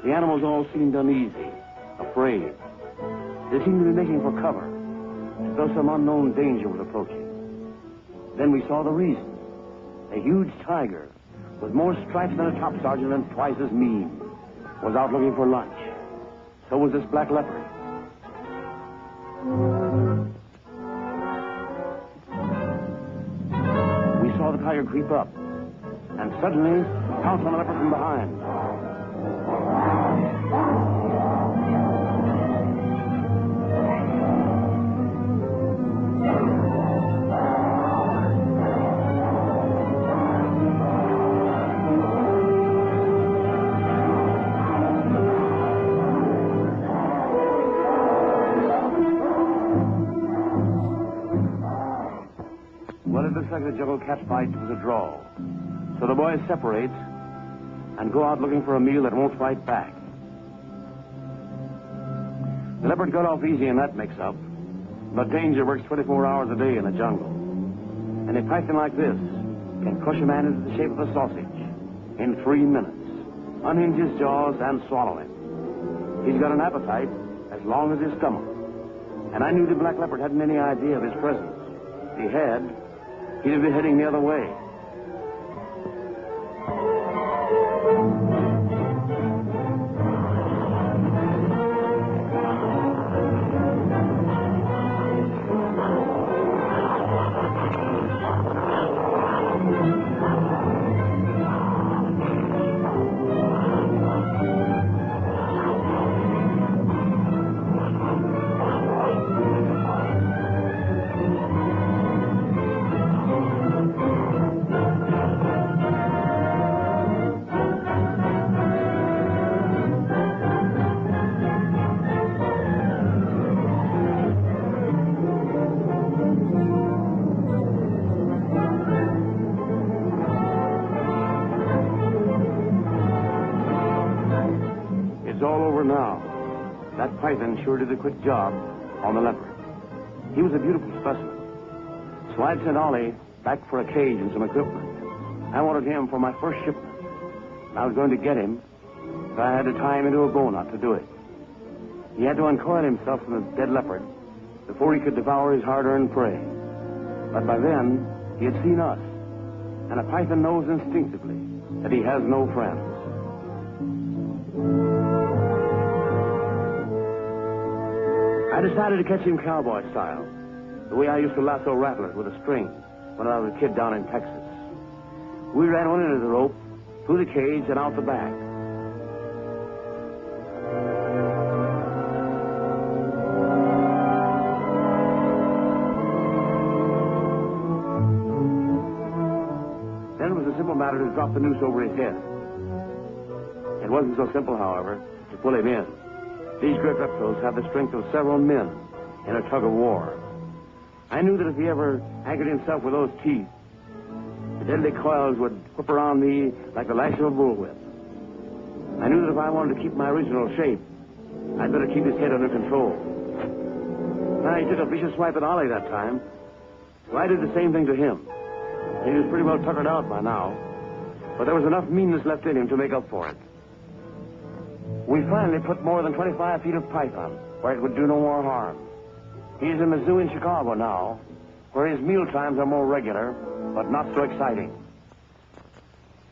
The animals all seemed uneasy, afraid. They seemed to be making for cover, as though some unknown danger was approaching. Then we saw the reason. A huge tiger, with more stripes than a top sergeant and twice as mean, was out looking for lunch. So was this black leopard. We saw the tiger creep up, and suddenly pounce on the leopard from behind. Well, it looks like the jungle cat fight was a draw. So the boys separate and go out looking for a meal that won't fight back. The leopard got off easy in that mix-up, but danger works 24 hours a day in the jungle. And a python like this can crush a man into the shape of a sausage in 3 minutes, unhinge his jaws and swallow him. He's got an appetite as long as his stomach. And I knew the black leopard hadn't any idea of his presence. If he had, he'd have been heading the other way. It's all over now. That python sure did a quick job on the leopard. He was a beautiful specimen. So I'd sent Ollie back for a cage and some equipment. I wanted him for my first shipment. I was going to get him, but I had to tie him into a bowknot to do it. He had to uncoil himself from the dead leopard before he could devour his hard-earned prey. But by then, he had seen us, and a python knows instinctively that he has no friends. I decided to catch him cowboy style, the way I used to lasso rattlers with a string when I was a kid down in Texas. We ran one end of the rope, through the cage, and out the back. Then it was a simple matter to drop the noose over his head. It wasn't so simple, however, to pull him in. These great reptiles have the strength of several men in a tug of war. I knew that if he ever anchored himself with those teeth, the deadly coils would whip around me like the lash of a bullwhip. I knew that if I wanted to keep my original shape, I'd better keep his head under control. Now, he took a vicious swipe at Ollie that time, so I did the same thing to him. He was pretty well tuckered out by now, but there was enough meanness left in him to make up for it. We finally put more than 25 feet of python where it would do no more harm. He's in the zoo in Chicago now, where his meal times are more regular, but not so exciting.